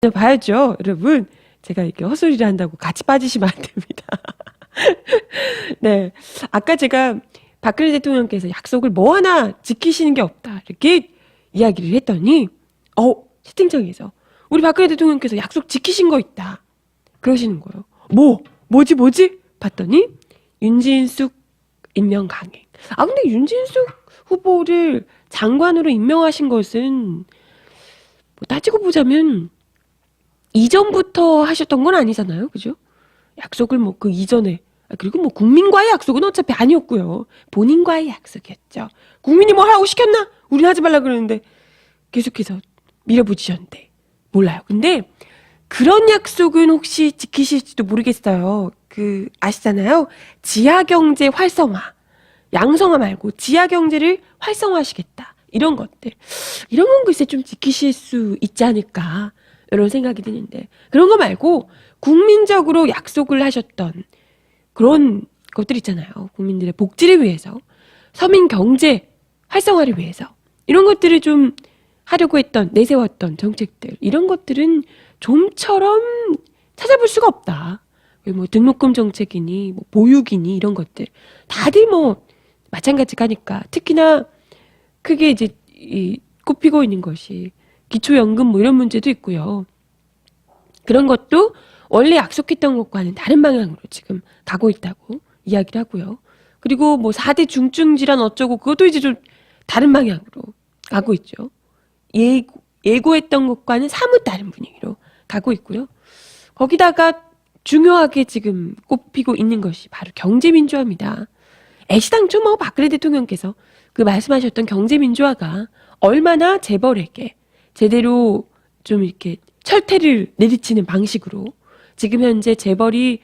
봐야죠, 여러분. 제가 이렇게 헛소리를 한다고 같이 빠지시면 안 됩니다. 네. 아까 제가 박근혜 대통령께서 약속을 뭐 하나 지키시는 게 없다. 이렇게 이야기를 했더니, 채팅창에서 우리 박근혜 대통령께서 약속 지키신 거 있다. 그러시는 거예요. 뭐지? 봤더니, 윤진숙 임명 강행. 근데 윤진숙 후보를 장관으로 임명하신 것은, 뭐 따지고 보자면, 이전부터 하셨던 건 아니잖아요. 그죠? 약속을 뭐 그 이전에. 그리고 뭐 국민과의 약속은 어차피 아니었고요. 본인과의 약속이었죠. 국민이 뭐 하라고 시켰나? 우린 하지 말라 그러는데 계속해서 밀어붙이셨는데 몰라요. 근데 그런 약속은 혹시 지키실지도 모르겠어요. 아시잖아요. 지하경제 활성화. 양성화 말고 지하경제를 활성화하시겠다. 이런 것들. 이런 건 글쎄 좀 지키실 수 있지 않을까. 이런 생각이 드는데. 그런 거 말고 국민적으로 약속을 하셨던 그런 것들 있잖아요. 국민들의 복지를 위해서. 서민 경제 활성화를 위해서. 이런 것들을 좀 하려고 했던, 내세웠던 정책들. 이런 것들은 좀처럼 찾아볼 수가 없다. 뭐 등록금 정책이니, 뭐 보육이니, 이런 것들. 다들 뭐 마찬가지가니까. 특히나 크게 이제 꼽히고 있는 것이 기초연금 뭐 이런 문제도 있고요. 그런 것도 원래 약속했던 것과는 다른 방향으로 지금 가고 있다고 이야기를 하고요. 그리고 뭐 4대 중증질환 어쩌고 그것도 이제 좀 다른 방향으로 가고 있죠. 예고했던 것과는 사뭇 다른 분위기로 가고 있고요. 거기다가 중요하게 지금 꼽히고 있는 것이 바로 경제민주화입니다. 애시당초 뭐 박근혜 대통령께서 그 말씀하셨던 경제민주화가 얼마나 재벌에게 제대로 좀 이렇게 철퇴를 내리치는 방식으로 지금 현재 재벌이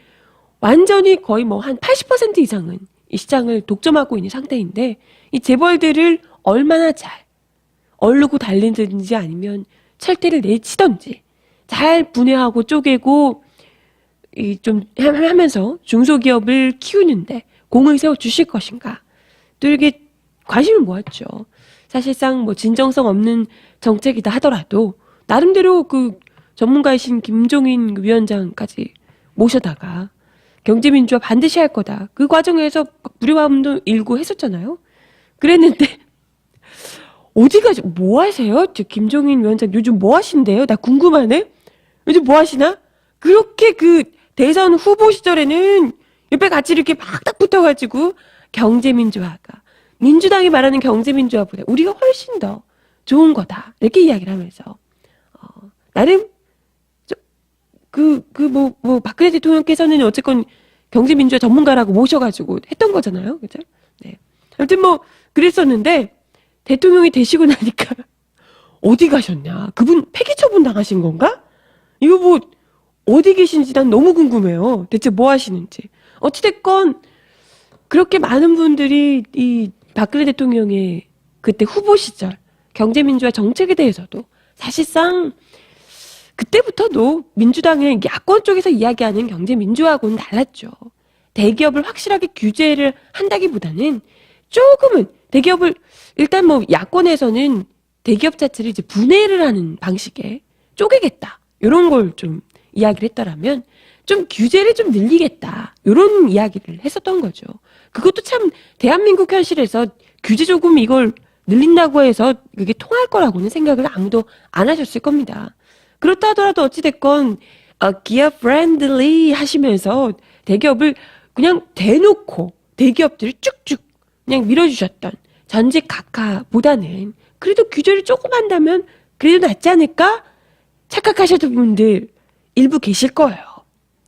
완전히 거의 뭐 한 80% 이상은 이 시장을 독점하고 있는 상태인데 이 재벌들을 얼마나 잘 얼르고 달리든지 아니면 철퇴를 내치든지 잘 분해하고 쪼개고 좀 하면서 중소기업을 키우는데 공을 세워 주실 것인가. 또 이렇게 관심을 모았죠. 사실상 뭐 진정성 없는 정책이다 하더라도 나름대로 그 전문가이신 김종인 위원장까지 모셔다가 경제민주화 반드시 할 거다. 그 과정에서 불의함도 일고 했었잖아요. 그랬는데 뭐 하세요? 저 김종인 위원장 요즘 뭐 하신대요? 나 궁금하네. 요즘 뭐 하시나? 그렇게 그 대선 후보 시절에는 옆에 같이 이렇게 막 딱 붙어가지고 경제민주화가 민주당이 말하는 경제민주화보다 우리가 훨씬 더 좋은 거다. 이렇게 이야기를 하면서 나름 박근혜 대통령께서는 어쨌건 경제민주화 전문가라고 모셔가지고 했던 거잖아요. 그죠? 네. 아무튼 뭐, 그랬었는데, 대통령이 되시고 나니까, 어디 가셨냐? 그분 폐기 처분 당하신 건가? 이거 뭐, 어디 계신지 난 너무 궁금해요. 대체 뭐 하시는지. 어찌됐건, 그렇게 많은 분들이 이 박근혜 대통령의 그때 후보 시절, 경제민주화 정책에 대해서도 사실상 그때부터도 민주당의 야권 쪽에서 이야기하는 경제 민주화하고는 달랐죠. 대기업을 확실하게 규제를 한다기보다는 조금은 대기업을 일단 뭐 야권에서는 대기업 자체를 이제 분해를 하는 방식에 쪼개겠다. 이런 걸 좀 이야기를 했더라면 좀 규제를 좀 늘리겠다. 이런 이야기를 했었던 거죠. 그것도 참 대한민국 현실에서 규제 조금 이걸 늘린다고 해서 그게 통할 거라고는 생각을 아무도 안 하셨을 겁니다. 그렇다 하더라도 어찌됐건 기업 프렌들리 하시면서 대기업을 그냥 대놓고 대기업들을 쭉쭉 그냥 밀어주셨던 전직 각하보다는 그래도 규제를 조금 한다면 그래도 낫지 않을까 착각하셨던 분들 일부 계실 거예요.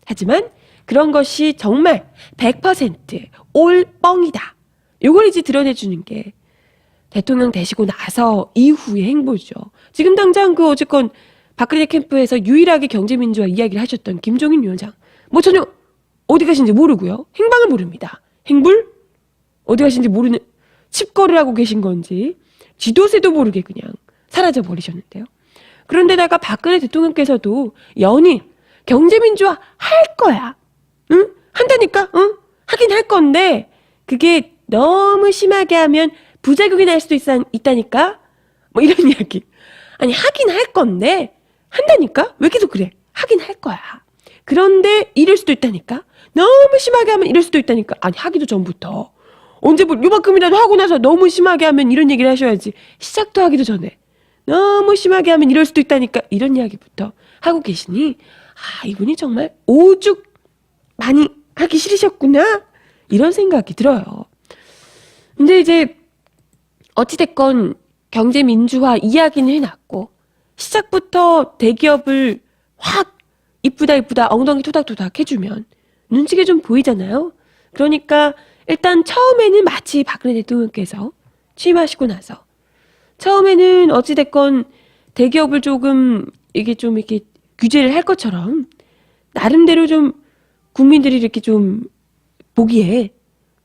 하지만 그런 것이 정말 100%올 뻥이다. 요걸 이제 드러내주는 게 대통령 되시고 나서 이후의 행보죠. 지금 당장 어쨌건 박근혜 캠프에서 유일하게 경제민주화 이야기를 하셨던 김종인 위원장. 뭐 전혀 어디 가신지 모르고요. 행방을 모릅니다. 행불? 어디 가신지 모르는 칩거를 하고 계신 건지 지도세도 모르게 그냥 사라져 버리셨는데요. 그런데다가 박근혜 대통령께서도 연일 경제민주화 할 거야. 응? 한다니까? 응? 하긴 할 건데 그게 너무 심하게 하면 부작용이 날 수도 있다니까? 뭐 이런 이야기. 아니 하긴 할 건데 한다니까? 왜 계속 그래? 하긴 할 거야. 그런데 이럴 수도 있다니까? 너무 심하게 하면 이럴 수도 있다니까? 아니, 하기도 전부터. 언제 뭐 요만큼이라도 하고 나서 너무 심하게 하면 이런 얘기를 하셔야지. 시작도 하기도 전에. 너무 심하게 하면 이럴 수도 있다니까? 이런 이야기부터 하고 계시니, 아, 이분이 정말 오죽 많이 하기 싫으셨구나? 이런 생각이 들어요. 근데 이제, 어찌됐건 경제민주화 이야기는 해놨고, 시작부터 대기업을 확 이쁘다 엉덩이 토닥토닥 해주면 눈치가 좀 보이잖아요. 그러니까 일단 처음에는 마치 박근혜 대통령께서 취임하시고 나서 처음에는 어찌됐건 대기업을 조금 이렇게 규제를 할 것처럼 나름대로 좀 국민들이 이렇게 좀 보기에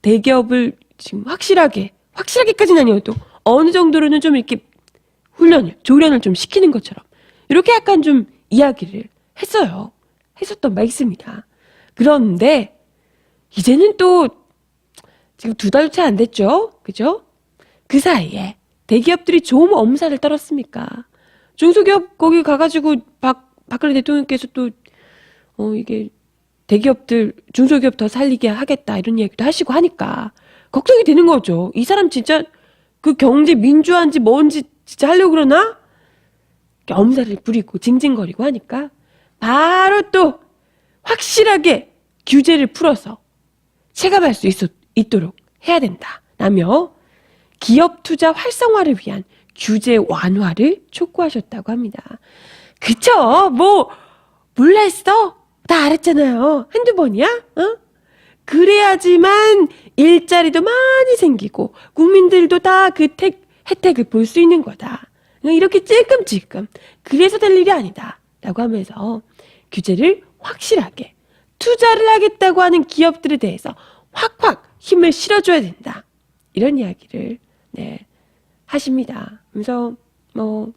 대기업을 지금 확실하게까지는 아니어도 어느 정도로는 좀 이렇게 조련을 좀 시키는 것처럼 이렇게 약간 좀 이야기를 했었던 바 있습니다. 그런데 이제는 또 지금 2달 채 안 됐죠? 그죠? 그 사이에 대기업들이 좀 엄살을 떨었습니까? 중소기업 거기 가가지고 박근혜 대통령께서 또 이게 대기업들 중소기업 더 살리게 하겠다 이런 이야기도 하시고 하니까 걱정이 되는 거죠. 이 사람 진짜 그 경제 민주화인지 뭔지 진짜 하려고 그러나? 엄살을 부리고 징징거리고 하니까 바로 또 확실하게 규제를 풀어서 체감할 수 있도록 해야 된다라며 기업 투자 활성화를 위한 규제 완화를 촉구하셨다고 합니다. 그쵸? 뭐 몰라 했어? 다 알았잖아요. 한두 번이야? 그래야지만 일자리도 많이 생기고 국민들도 다 그 혜택을 볼 수 있는 거다. 그냥 이렇게 찔끔찔끔 그래서 될 일이 아니다 라고 하면서 규제를 확실하게 투자를 하겠다고 하는 기업들에 대해서 확확 힘을 실어줘야 된다 이런 이야기를 하십니다. 그래서 뭐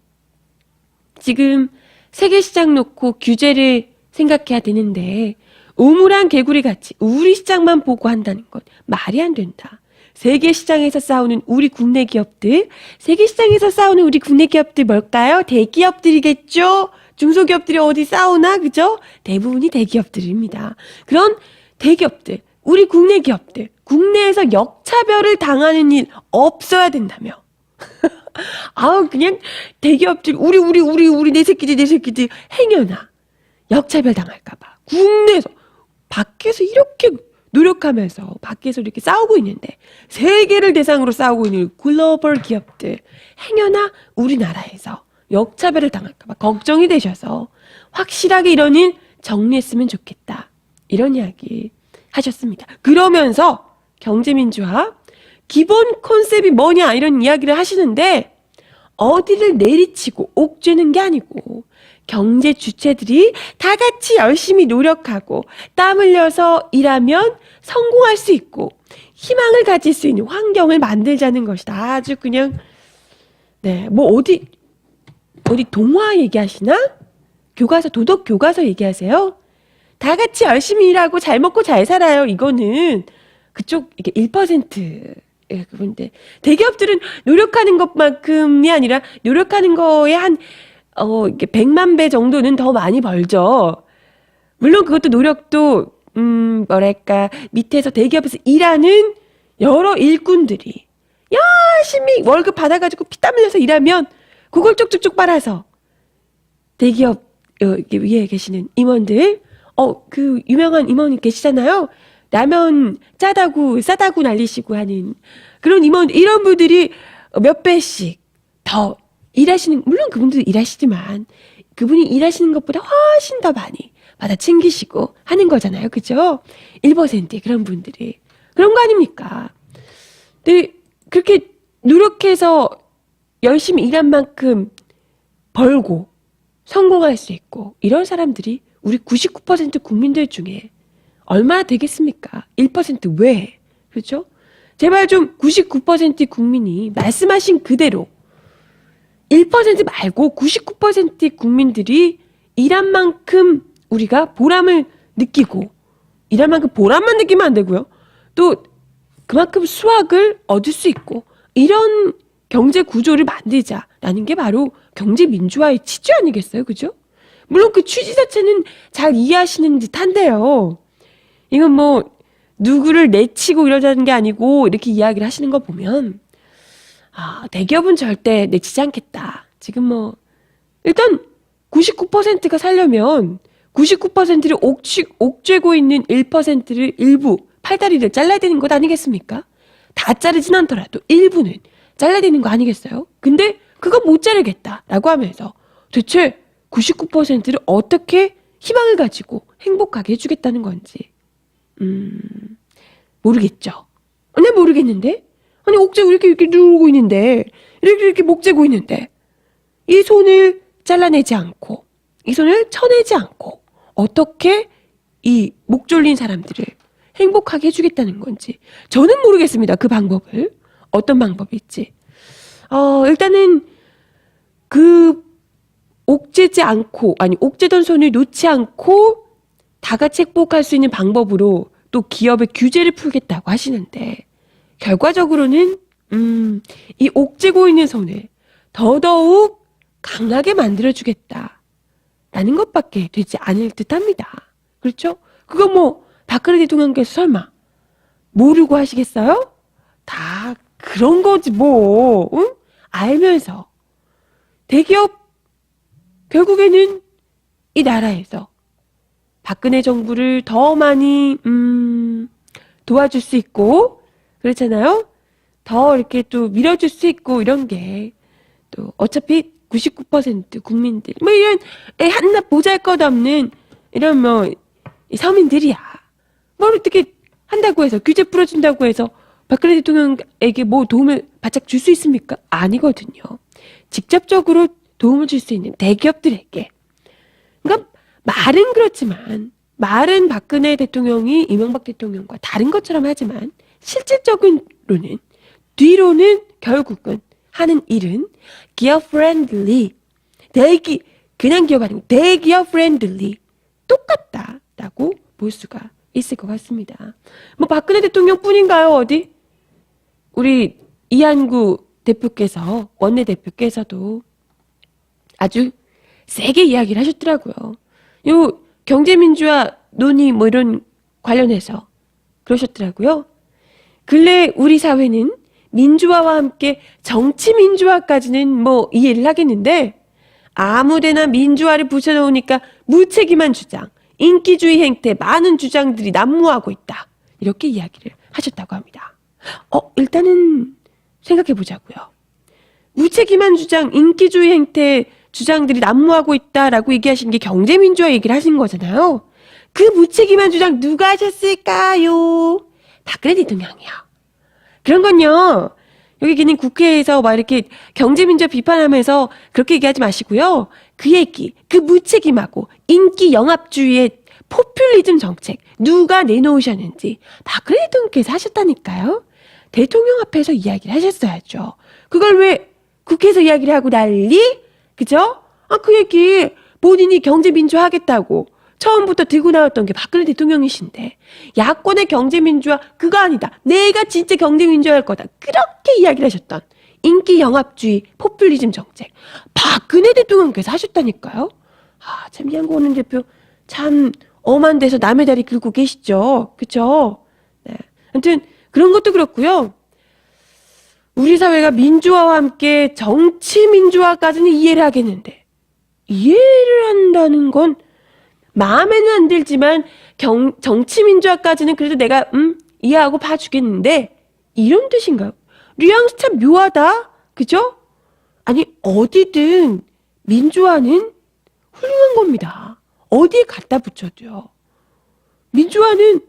지금 세계 시장 놓고 규제를 생각해야 되는데 우물안 개구리 같이 우리 시장만 보고 한다는 건 말이 안 된다. 세계 시장에서 싸우는 우리 국내 기업들, 뭘까요? 대기업들이겠죠? 중소기업들이 어디 싸우나? 그죠? 대부분이 대기업들입니다. 그런 대기업들, 우리 국내 기업들, 국내에서 역차별을 당하는 일 없어야 된다며. 그냥 대기업들, 우리 내 새끼들 행여나 역차별 당할까봐. 국내에서, 밖에서 이렇게 노력하면서 밖에서 이렇게 싸우고 있는데 세계를 대상으로 싸우고 있는 글로벌 기업들 행여나 우리나라에서 역차별을 당할까봐 걱정이 되셔서 확실하게 이런 일 정리했으면 좋겠다 이런 이야기 하셨습니다. 그러면서 경제민주화 기본 컨셉이 뭐냐 이런 이야기를 하시는데 어디를 내리치고 옥죄는 게 아니고 경제 주체들이 다 같이 열심히 노력하고 땀 흘려서 일하면 성공할 수 있고 희망을 가질 수 있는 환경을 만들자는 것이다. 아주 그냥 뭐 어디 동화 얘기하시나? 도덕 교과서 얘기하세요? 다 같이 열심히 일하고 잘 먹고 잘 살아요. 이거는 그쪽 이게 1%. 그런데 대기업들은 노력하는 것만큼이 아니라 노력하는 거에 이게 100만 배 정도는 더 많이 벌죠. 물론 그것도 노력도, 밑에서 대기업에서 일하는 여러 일꾼들이 열심히 월급 받아가지고 피땀 흘려서 일하면 그걸 쪽쪽쪽 빨아서 대기업, 위에 계시는 임원들, 그 유명한 임원이 계시잖아요. 라면 짜다고, 싸다고 날리시고 하는 그런 이런 분들이 몇 배씩 더 물론 그분들도 일하시지만 그분이 일하시는 것보다 훨씬 더 많이 받아 챙기시고 하는 거잖아요. 그죠? 1%의 그런 분들이. 그런 거 아닙니까? 근데 그렇게 노력해서 열심히 일한 만큼 벌고 성공할 수 있고 이런 사람들이 우리 99% 국민들 중에 얼마나 되겠습니까? 1% 왜? 그렇죠? 제발 좀 99% 국민이 말씀하신 그대로 1% 말고 99%의 국민들이 일한 만큼 우리가 보람을 느끼고 일한 만큼 보람만 느끼면 안 되고요. 또 그만큼 수확을 얻을 수 있고 이런 경제 구조를 만들자라는 게 바로 경제 민주화의 취지 아니겠어요? 그죠? 물론 그 취지 자체는 잘 이해하시는 듯한데요. 이건 뭐 누구를 내치고 이러자는 게 아니고 이렇게 이야기를 하시는 거 보면 대기업은 절대 내치지 않겠다. 지금 뭐 일단 99%가 살려면 99%를 옥죄고 있는 1%를 일부 팔다리를 잘라야 되는 것 아니겠습니까? 다 자르진 않더라도 일부는 잘라야 되는 거 아니겠어요? 근데 그거 못 자르겠다라고 하면서 대체 99%를 어떻게 희망을 가지고 행복하게 해주겠다는 건지 모르겠죠. 네, 모르겠는데? 아니, 옥죄고 이렇게 누르고 있는데, 이렇게 목재고 있는데, 이 손을 잘라내지 않고, 이 손을 쳐내지 않고, 어떻게 이 목 졸린 사람들을 행복하게 해주겠다는 건지, 저는 모르겠습니다. 그 방법을. 어떤 방법일지. 일단은, 그, 옥죄던 손을 놓지 않고, 다 같이 행복할 수 있는 방법으로 또 기업의 규제를 풀겠다고 하시는데 결과적으로는 이 옥죄고 있는 손을 더더욱 강하게 만들어주겠다라는 것밖에 되지 않을 듯합니다. 그렇죠? 그거 뭐 박근혜 대통령께서 설마 모르고 하시겠어요? 다 그런 거지 뭐. 응? 알면서 대기업 결국에는 이 나라에서 박근혜 정부를 더 많이 도와줄 수 있고 그렇잖아요. 더 이렇게 또 밀어줄 수 있고 이런 게 또 어차피 99% 국민들 뭐 이런 한낱 보잘것없는 이런 뭐 서민들이야. 뭘 어떻게 한다고 해서 규제 풀어준다고 해서 박근혜 대통령에게 뭐 도움을 바짝 줄 수 있습니까? 아니거든요. 직접적으로 도움을 줄 수 있는 대기업들에게. 그러니까 말은 그렇지만 말은 박근혜 대통령이 이명박 대통령과 다른 것처럼 하지만 실질적으로는 뒤로는 결국은 하는 일은 기업 프렌들리 그냥 기업 아니고 대기업 프렌들리 똑같다라고 볼 수가 있을 것 같습니다. 뭐 박근혜 대통령뿐인가요? 어디? 우리 이한구 대표께서 원내대표께서도 아주 세게 이야기를 하셨더라고요. 요 경제민주화 논의 뭐 이런 관련해서 그러셨더라고요. 근래 우리 사회는 민주화와 함께 정치민주화까지는 뭐 이해를 하겠는데 아무데나 민주화를 붙여놓으니까 무책임한 주장, 인기주의 행태 많은 주장들이 난무하고 있다. 이렇게 이야기를 하셨다고 합니다. 일단은 생각해 보자고요. 무책임한 주장, 인기주의 행태 주장들이 난무하고 있다라고 얘기하신 게 경제민주화 얘기를 하신 거잖아요. 그 무책임한 주장 누가 하셨을까요? 박근혜 대통령이요. 그런 건요. 여기 계신 국회에서 막 이렇게 경제민주화 비판하면서 그렇게 얘기하지 마시고요. 그 얘기, 그 무책임하고 인기 영합주의의 포퓰리즘 정책 누가 내놓으셨는지 박근혜 대통령께서 하셨다니까요. 대통령 앞에서 이야기를 하셨어야죠. 그걸 왜 국회에서 이야기를 하고 난리? 그죠? 그 얘기 본인이 경제민주화 하겠다고 처음부터 들고 나왔던 게 박근혜 대통령이신데 야권의 경제민주화 그거 아니다. 내가 진짜 경제민주화 할 거다. 그렇게 이야기를 하셨던 인기 영합주의 포퓰리즘 정책 박근혜 대통령께서 하셨다니까요. 참 이한구 원내대표 참 엄한 데서 남의 다리 긁고 계시죠. 그쵸? 네. 아무튼 그런 것도 그렇고요. 우리 사회가 민주화와 함께 정치 민주화까지는 이해를 하겠는데 이해를 한다는 건 마음에는 안 들지만 정치 민주화까지는 그래도 내가 이해하고 봐주겠는데 이런 뜻인가요? 뉘앙스 참 묘하다. 그죠? 아니 어디든 민주화는 훌륭한 겁니다. 어디에 갖다 붙여도요. 민주화는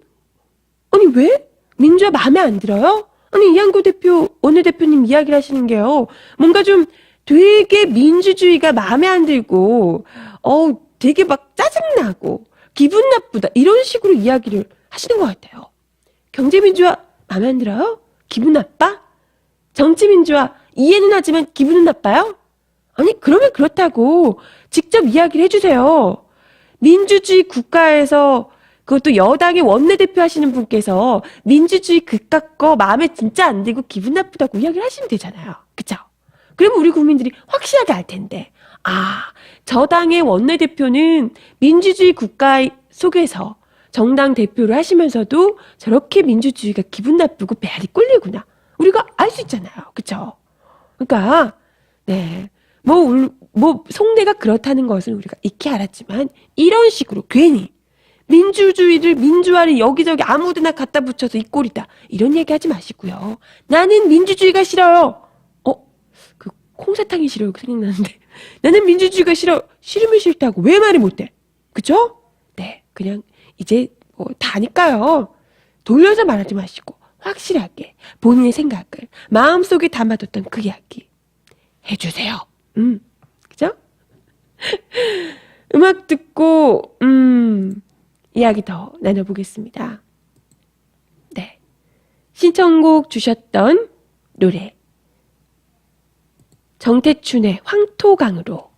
아니 왜? 민주화 마음에 안 들어요? 아니 이한구 대표 원내대표님 이야기를 하시는 게요. 뭔가 좀 되게 민주주의가 마음에 안 들고 되게 막 짜증나고 기분 나쁘다 이런 식으로 이야기를 하시는 것 같아요. 경제민주화 마음에 안 들어요? 기분 나빠? 정치민주화 이해는 하지만 기분은 나빠요? 아니 그러면 그렇다고 직접 이야기를 해주세요. 민주주의 국가에서 그것도 여당의 원내대표 하시는 분께서 민주주의 그깟 거 마음에 진짜 안 들고 기분 나쁘다고 이야기를 하시면 되잖아요. 그쵸? 그러면 우리 국민들이 확실하게 알 텐데, 아, 저당의 원내대표는 민주주의 국가 속에서 정당 대표를 하시면서도 저렇게 민주주의가 기분 나쁘고 배알이 꼴리구나. 우리가 알 수 있잖아요. 그쵸? 그러니까, 네. 속내가 그렇다는 것을 우리가 익히 알았지만, 이런 식으로 괜히 민주주의를, 민주화를 여기저기 아무데나 갖다 붙여서 이 꼴이다. 이런 얘기 하지 마시고요. 나는 민주주의가 싫어요. 그 콩사탕이 싫어요. 생각나는데. 나는 민주주의가 싫어. 싫으면 싫다고. 왜 말을 못해? 그죠? 네. 그냥 이제 다 아니까요. 돌려서 말하지 마시고 확실하게 본인의 생각을 마음속에 담아뒀던 그 이야기 해주세요. 그죠? 음악 듣고 이야기 더 나눠보겠습니다. 네. 신청곡 주셨던 노래 정태춘의 황토강으로